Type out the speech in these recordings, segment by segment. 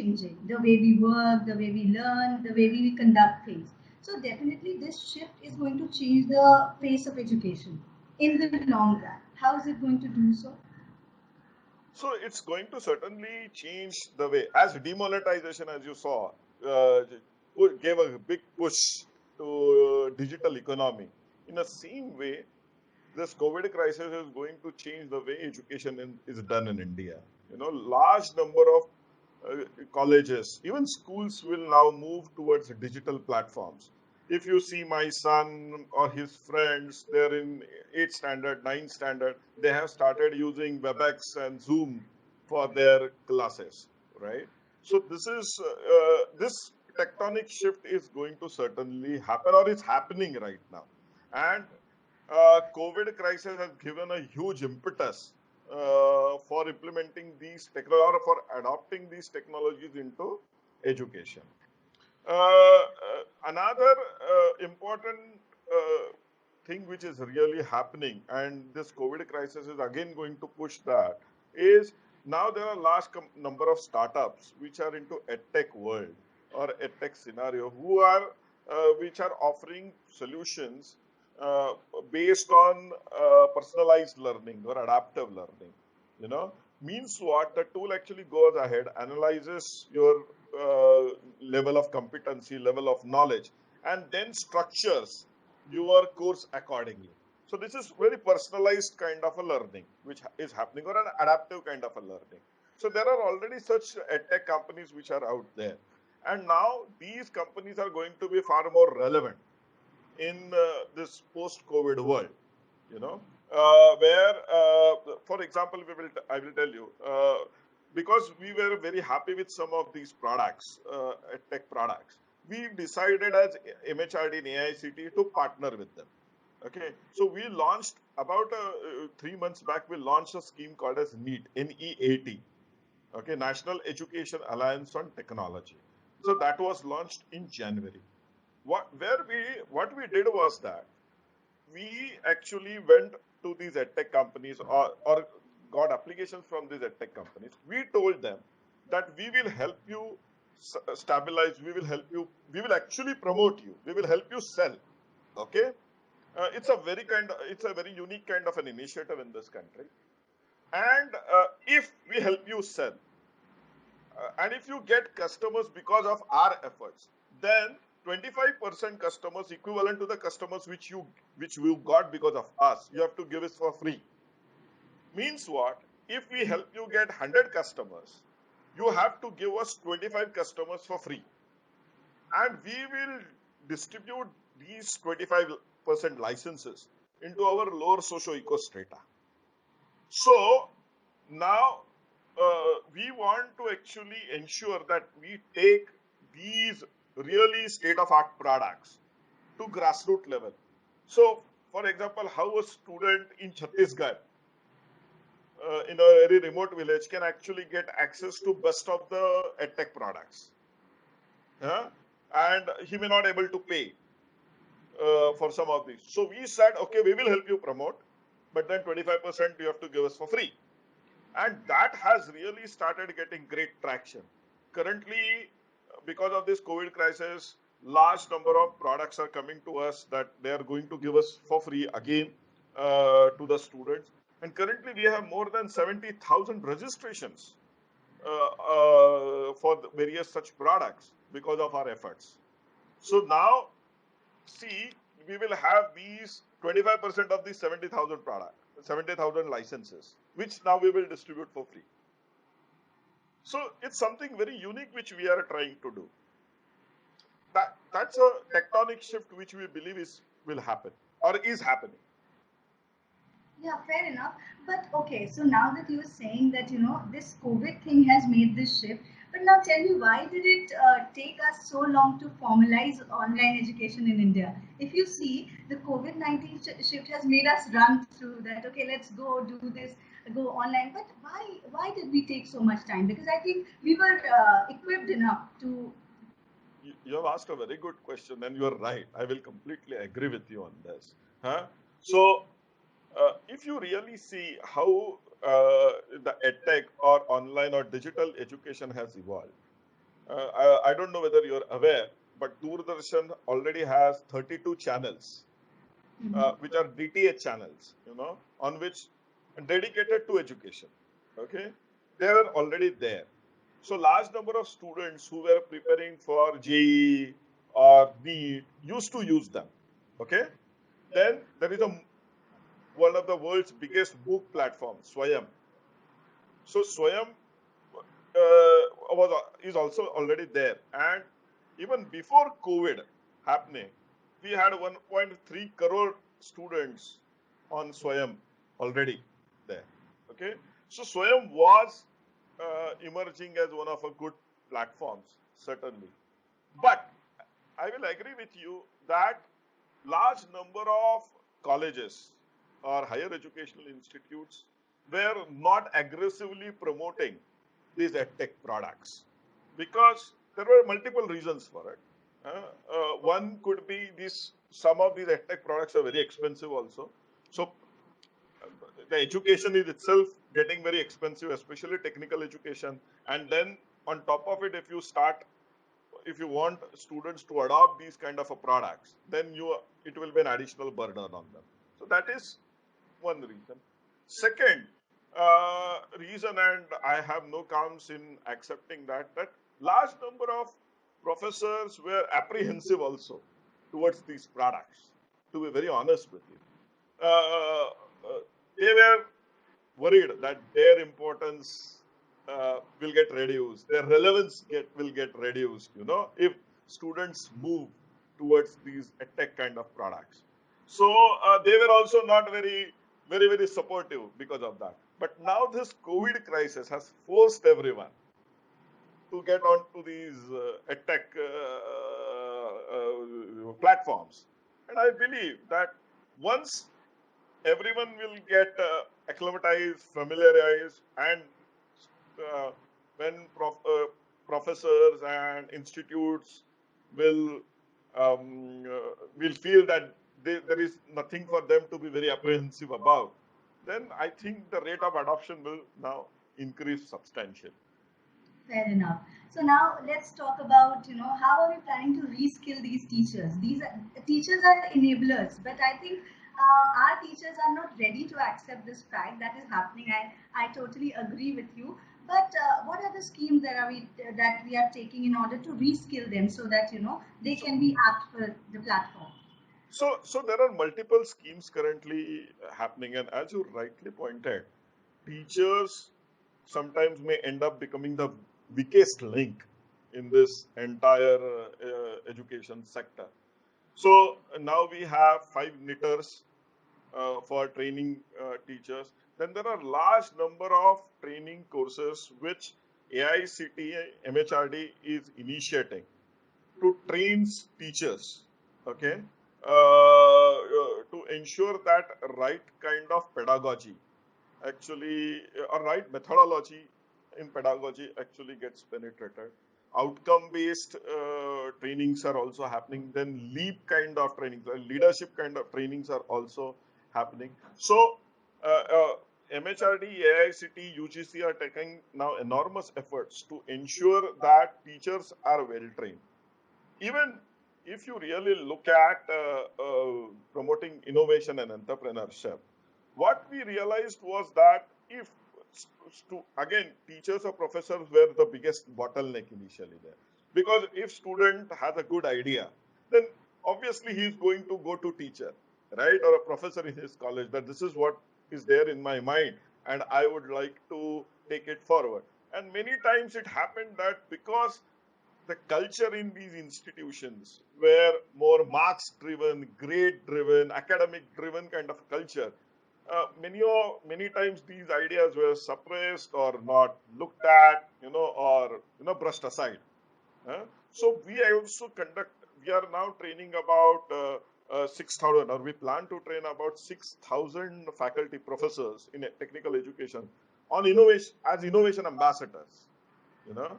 changing. The way we work, the way we learn, the way we conduct things. So definitely this shift is going to change the pace of education in the long run. How is it going to do so? So it's going to certainly change the way, as demonetization, as you saw, uh, gave a big push to digital economy. In the same way, this COVID crisis is going to change the way education is done in India. Large number of colleges, even schools will now move towards digital platforms. If you see my son or his friends, they're in 8th standard, 9th standard, they have started using WebEx and Zoom for their classes, right? So this tectonic shift is going to certainly happen, or is happening right now. And COVID crisis has given a huge impetus for implementing these technologies, or for adopting these technologies into education. Another important thing which is really happening, and this COVID crisis is again going to push that, is now there are large number of startups which are into edtech world or edtech scenario, which are offering solutions uh, based on personalized learning or adaptive learning. You know, means what? The tool actually goes ahead, analyzes your level of competency, level of knowledge, and then structures your course accordingly. So this is very personalized kind of a learning which is happening, or an adaptive kind of a learning. So there are already such edtech companies which are out there, and now these companies are going to be far more relevant in this post-COVID world. You know, where, for example, I will tell you, because we were very happy with some of these products, tech products, we decided as MHRD and AICT to partner with them. Okay, so we launched about 3 months back. We launched a scheme called as NEAT. Okay, National Education Alliance on Technology. So that was launched in January. What we did was that we actually went to these edtech companies, or got applications from these edtech companies. We told them that we will help you stabilize, we will actually promote you, we will help you sell. Okay, it's a very unique kind of an initiative in this country. And if we help you sell, and if you get customers because of our efforts, then 25% customers equivalent to the customers which you got because of us, you have to give us for free. Means what? If we help you get 100 customers, you have to give us 25 customers for free, and we will distribute these 25% licenses into our lower socio-eco strata. So now we want to actually ensure that we take these really state-of-art products to grassroots level. So, for example, how a student in Chhattisgarh, in a very remote village, can actually get access to best of the edtech products, yeah? And he may not able to pay for some of these. So we said, okay, we will help you promote, but then 25% you have to give us for free. And that has really started getting great traction. Currently, because of this COVID crisis, large number of products are coming to us that they are going to give us for free again to the students. And currently, we have more than 70,000 registrations for the various such products because of our efforts. So now, see, we will have these 25% of these 70,000 licenses, which now we will distribute for free. So it's something very unique which we are trying to do. That's a tectonic shift which we believe will happen, or is happening. Yeah, fair enough. But okay, so now that you're saying that, this COVID thing has made this shift, but now tell me, why did it take us so long to formalize online education in India? If you see, the COVID-19 shift has made us run through that. Okay, let's go do this, go online. But why did we take so much time? Because I think we were equipped enough to. You have asked a very good question, and you are right. I will completely agree with you on this. Huh? So, if you really see how the edtech or online or digital education has evolved, I don't know whether you're aware, but Doordarshan already has 32 channels, Mm-hmm. which are DTH channels, on which dedicated to education. Okay, they are already there. So large number of students who were preparing for JEE or NEET used to use them. Okay, then there is one of the world's biggest book platforms, Swayam. So Swayam is also already there, and even before COVID happening, we had 1.3 crore students on Swayam already there. Okay, so Swayam was emerging as one of a good platforms, certainly. But I will agree with you that large number of colleges or higher educational institutes were not aggressively promoting these edtech products because there were multiple reasons for it. One could be this: some of these edtech products are very expensive also. So the education is itself getting very expensive, especially technical education. And then on top of it, if you want students to adopt these kind of a products, then it will be an additional burden on them. So that is one reason. Second reason, and I have no qualms in accepting that large number of professors were apprehensive also towards these products. To be very honest with you, they were worried that their importance will get reduced, their relevance will get reduced, if students move towards these tech kind of products. So they were also not very supportive because of that. But now this COVID crisis has forced everyone to get onto these tech platforms. And I believe that once everyone will get acclimatized, familiarized, and uh, when professors and institutes will will feel that there is nothing for them to be very apprehensive about, then I think the rate of adoption will now increase substantially. Fair enough. So now let's talk about, how are we planning to reskill these teachers? Teachers are enablers, but I think our teachers are not ready to accept this fact that is happening. I totally agree with you. But what are the schemes that we are taking in order to reskill them so that they So, can be apt for the platform? so there are multiple schemes currently happening, and as you rightly pointed, teachers sometimes may end up becoming the weakest link in this entire education sector. So now we have 5 knitters for training teachers. Then there are large number of training courses which AICTE MHRD is initiating to train teachers. Okay, to ensure that right kind of pedagogy actually, or right methodology in pedagogy actually gets penetrated. Outcome based trainings are also happening. Then leap kind of trainings, leadership kind of trainings are also happening. So MHRD, AICT, UGC are taking now enormous efforts to ensure that teachers are well trained. Even if you really look at promoting innovation and entrepreneurship, what we realized was that if again, teachers or professors were the biggest bottleneck initially there, because if student has a good idea, then obviously he is going to go to teacher, right, or a professor in his college, that this is what is there in my mind and I would like to take it forward. And many times it happened that because the culture in these institutions were more marks driven, grade driven, academic driven kind of culture, many times these ideas were suppressed or not looked at, or brushed aside. So we are now training about 6,000, or we plan to train about 6,000 faculty professors in technical education on innovation as innovation ambassadors. You know,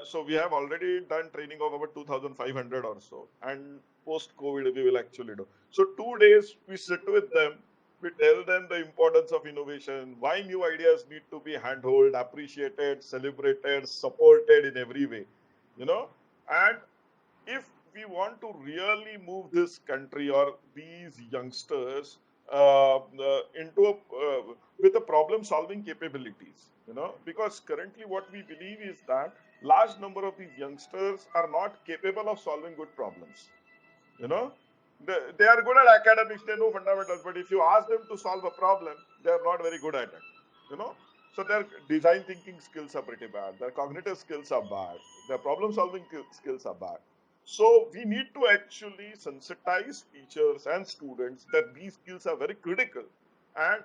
so we have already done training of about 2,500 or so, and post COVID we will actually do. So 2 days we sit with them, We tell them the importance of innovation, why new ideas need to be handheld, appreciated, celebrated, supported in every way, you know. And if we want to really move this country or these youngsters into with the problem solving capabilities, because currently what we believe is that large number of these youngsters are not capable of solving good problems. you know they are good at academics, they know fundamentals, but if you ask them to solve a problem, they are not very good at it. you know so their design thinking skills are pretty bad, their cognitive skills are bad, their problem solving skills are bad. So we need to actually sensitize teachers and students that these skills are very critical, and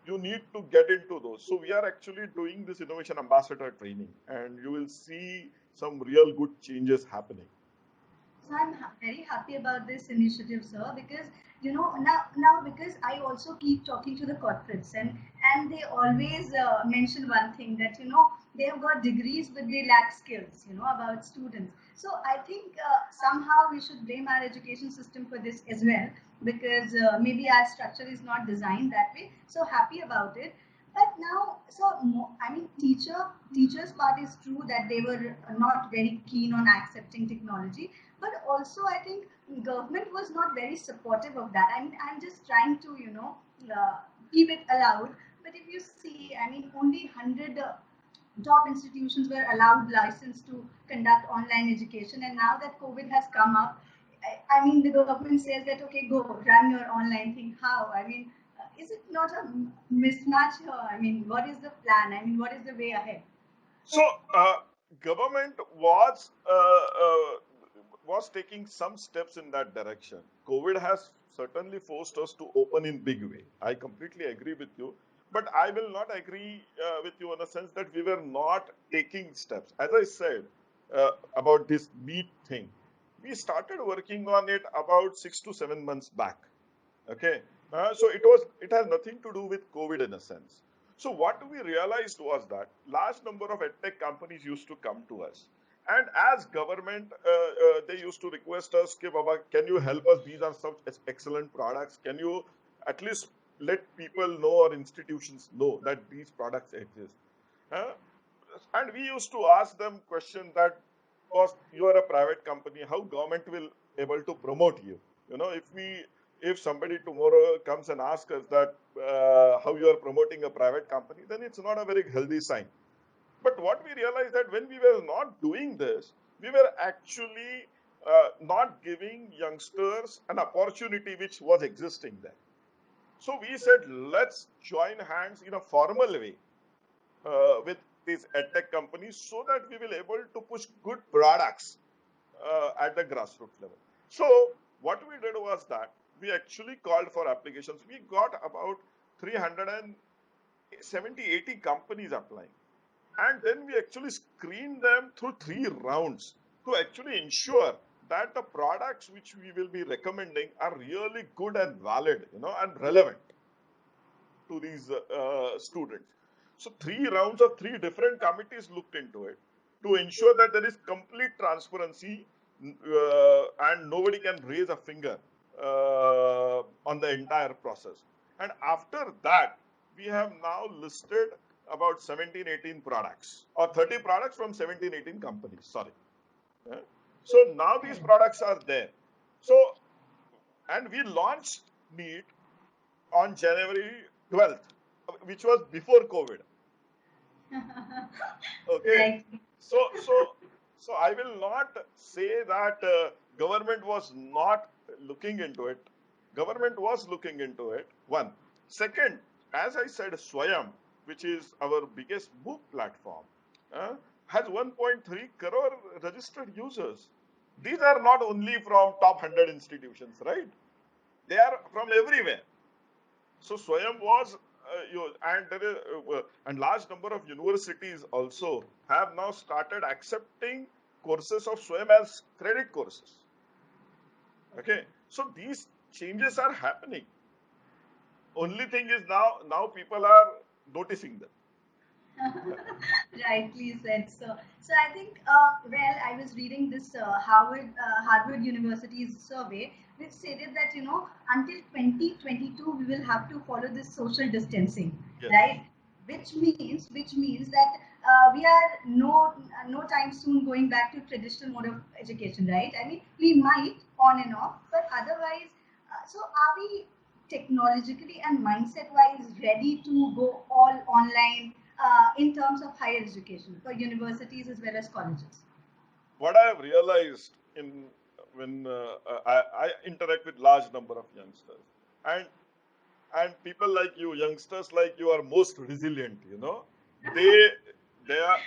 you need to get into those. So we are actually doing this innovation ambassador training, and you will see some real good changes happening. So I'm very happy about this initiative, sir, because now because I also keep talking to the corporates, and they always mention one thing, that they have got degrees but they lack skills, about students. So I think somehow we should blame our education system for this as well, because maybe our structure is not designed that way. So happy about it. But now, so I mean, teachers part is true that they were not very keen on accepting technology, but also I think government was not very supportive of that. I mean, I'm just trying to uh, keep it allowed. But if you see, I mean, only 100 top institutions were allowed license to conduct online education, and now that COVID has come up, I mean, the government says that okay, go run your online thing. How? I mean, is it not a mismatch here? I mean, what is the plan? I mean, what is the way ahead? So, government was taking some steps in that direction. COVID has certainly forced us to open in big way. I completely agree with you, but I will not agree with you in the sense that we were not taking steps. As I said about this NEET thing, we started working on it about 6 to 7 months back. Okay, so it has nothing to do with COVID in a sense. So what we realized was that large number of edtech companies used to come to us, and as government, they used to request us, "Ke Baba, can you help us? These are such excellent products. Can you at least let people know or institutions know that these products exist?" Uh, and we used to ask them question that, because you are a private company, how government will able to promote you? If somebody tomorrow comes and asks us that how you are promoting a private company, then it's not a very healthy sign. But what we realized that when we were not doing this, we were actually not giving youngsters an opportunity which was existing there. So we said, let's join hands in a formal way with these edtech companies, so that we will able to push good products at the grassroots level. So what we did was that we actually called for applications. We got about 370, 80 companies applying. And then we actually screened them through 3 rounds to actually ensure that the products which we will be recommending are really good and valid, and relevant to these students. So 3 rounds of 3 different committees looked into it to ensure that there is complete transparency, and nobody can raise a finger on the entire process. And after that, we have now listed about 17, 18 products, or 30 products from 17, 18 companies. Sorry. Yeah. So now these products are there. So, and we launched NEET on January 12th, which was before COVID. Okay. Right. So, so, so I will not say that government was not looking into it. Government was looking into it. One. Second, as I said, Swayam, which is our biggest book platform, uh, has 1.3 crore registered users. These are not only from top 100 institutions, right? They are from everywhere. So Swayam was, and there is, and large number of universities also have now started accepting courses of Swayam as credit courses. Okay, so these changes are happening. Only thing is now people are noticing them. Rightly said, sir. So I think, well, I was reading this Harvard University's survey, which stated that until 2022 we will have to follow this social distancing, Yes. right? Which means that we are no time soon going back to traditional mode of education, right? I mean, we might on and off, but otherwise, so are we technologically and mindset wise ready to go all online in terms of higher education for universities as well as colleges? What I have realized in when I interact with large number of youngsters, and people like you, youngsters like you, are most resilient. They they are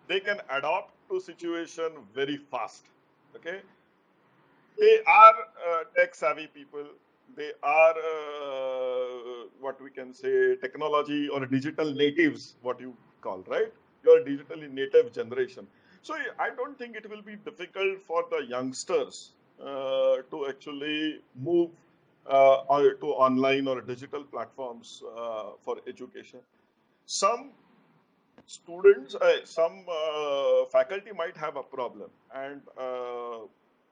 they can adapt to situation very fast. Okay, they are tech savvy people. They are what we can say technology or digital natives, what you call, right? You are digitally native generation. So I don't think it will be difficult for the youngsters to actually move to online or digital platforms for education. Some students, some faculty might have a problem, and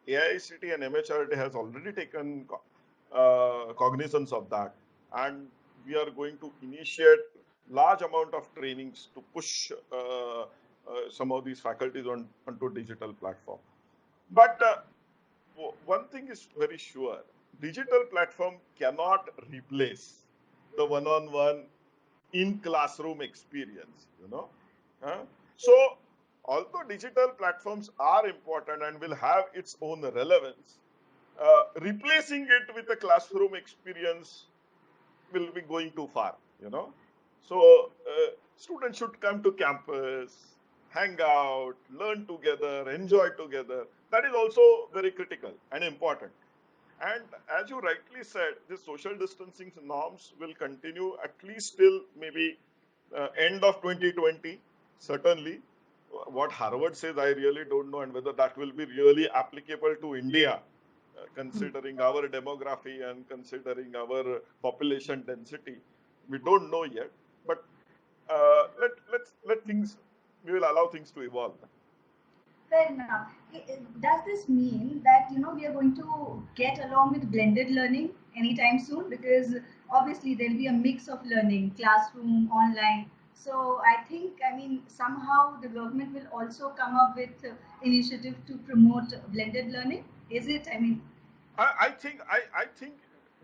AICT and MHRD has already taken cognizance of that, and we are going to initiate large amount of trainings to push some of these faculties onto digital platform. But one thing is very sure: digital platform cannot replace the one-on-one in classroom experience. Uh, so although digital platforms are important and will have its own relevance, replacing it with a classroom experience will be going too far. So students should come to campus, hang out, learn together, enjoy together. That is also very critical and important. And as you rightly said, the social distancing norms will continue at least till maybe end of 2020, certainly. What Harvard says, I really don't know, and whether that will be really applicable to India, considering our demography and considering our population density. We don't know yet, but let things, we will allow things to evolve. Fair enough. Does this mean that we are going to get along with blended learning anytime soon? Because obviously there'll be a mix of learning, classroom, online. So I mean, somehow the government will also come up with initiative to promote blended learning. Is it? I mean, I think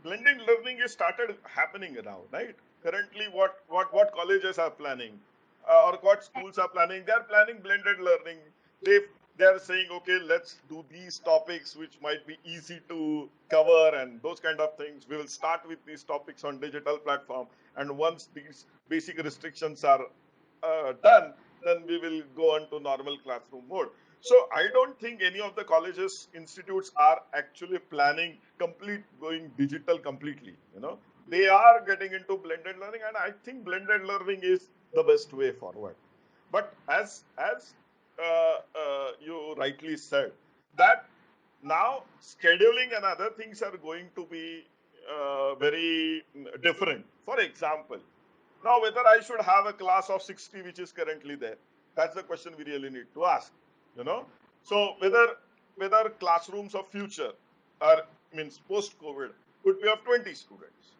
blended learning is started happening around, right? Currently, what colleges are planning, or what schools are planning, they are planning blended learning. They they are saying, okay, let's do these topics which might be easy to cover and those kind of things. We will start with these topics on digital platform, and once these basic restrictions are done, then we will go on to normal classroom mode. So I don't think any of the colleges, institutes are actually planning complete going digital completely. They are getting into blended learning, and I think blended learning is the best way forward. But as you rightly said, that now scheduling and other things are going to be very different. For example, now whether I should have a class of 60 which is currently there, that's the question we really need to ask. you know so whether classrooms of future are, means post COVID, could be of 20 students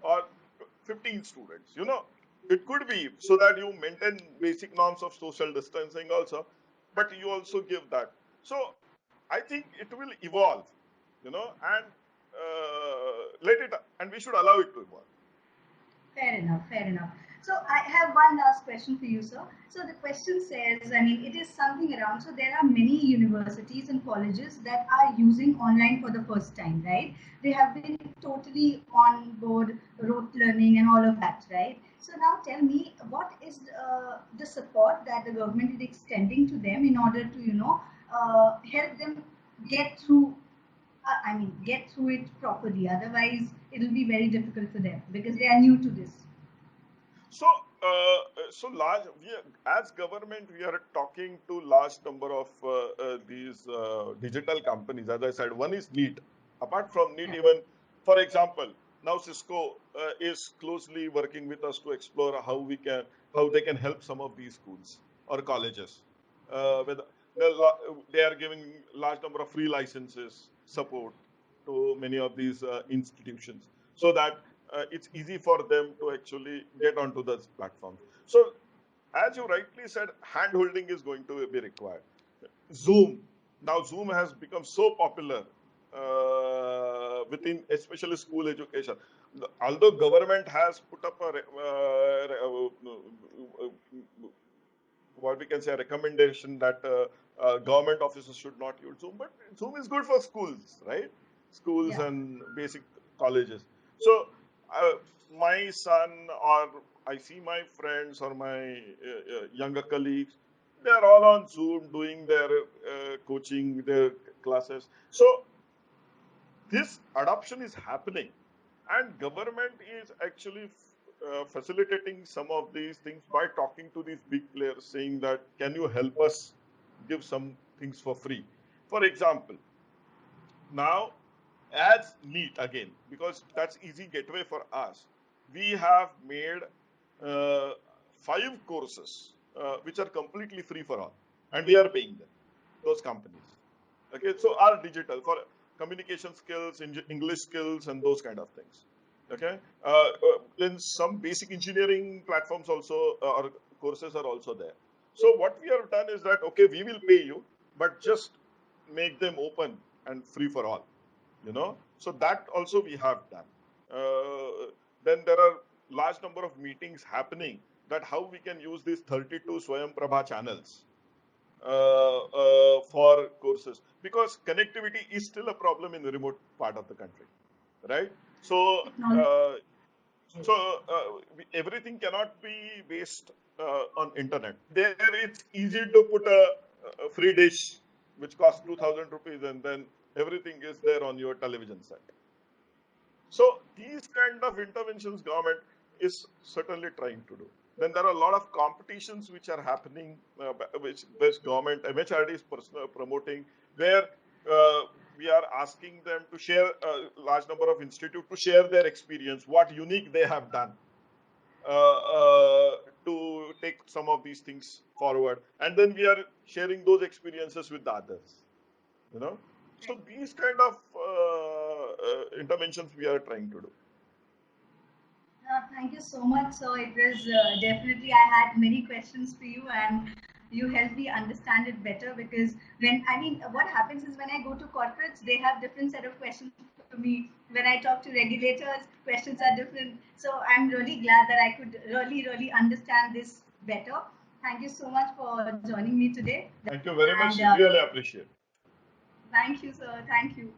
or 15 students. It could be, so that you maintain basic norms of social distancing also, but you also give that. So I think it will evolve, and let it, and we should allow it to evolve. fair enough, fair enough. So I have one last question for you, sir. So the question says, I mean, it is something around. So there are many universities and colleges that are using online for the first time, right? They have been totally on board rote learning and all of that, right? So now tell me, what is the support that the government is extending to them in order to, help them get through get through it properly. Otherwise, it'll be very difficult for them because they are new to this. So, large. As government, we are talking to large number of these digital companies. As I said, one is NEET. Apart from NEET, Yeah. even, for example, Now Cisco is closely working with us to explore how they can help some of these schools or colleges. With they are giving large number of free licenses support to many of these institutions, so that it's easy for them to actually get onto those platforms. So, as you rightly said, hand holding is going to be required. Zoom. Now, Zoom has become so popular within, especially school education. Although government has put up a what we can say a recommendation that government offices should not use Zoom, but Zoom is good for schools, right? Schools Yeah. and basic colleges. So uh, my son, or I see my friends or my younger colleagues, they are all on Zoom doing their coaching, their classes. So this adoption is happening, and government is actually facilitating some of these things by talking to these big players, saying that can you help us give some things for free. For example, now as NEET again, because that's easy gateway for us, we have made uh, 5 courses which are completely free for all, and we are paying them, those companies. Okay, so are digital for communication skills, English skills, and those kind of things. Okay, then some basic engineering platforms also or courses are also there. So what we have done is that okay, we will pay you, but just make them open and free for all. So that also we have done. Then there are large number of meetings happening, that how we can use these 32 Swayam Prabha channels for courses, because connectivity is still a problem in the remote part of the country, right? So Technology. everything cannot be based on internet. There it's easy to put a free dish which costs 2,000 rupees, and then everything is there on your television set. So these kind of interventions government is certainly trying to do. Then there are a lot of competitions which are happening, which government MHRD is promoting, where uh, we are asking them to share a large number of institute to share their experience, what unique they have done to take some of these things forward, and then we are sharing those experiences with the others. You know, so these kind of interventions we are trying to do. Thank you so much. So it was definitely, I had many questions for you, and you helped me understand it better. Because what happens is when I go to corporates, they have different set of questions for me. When I talk to regulators, questions are different. So I'm really glad that I could really, really understand this better. Thank you so much for joining me today. Thank you very And much. Really appreciate. thank you, sir. Thank you.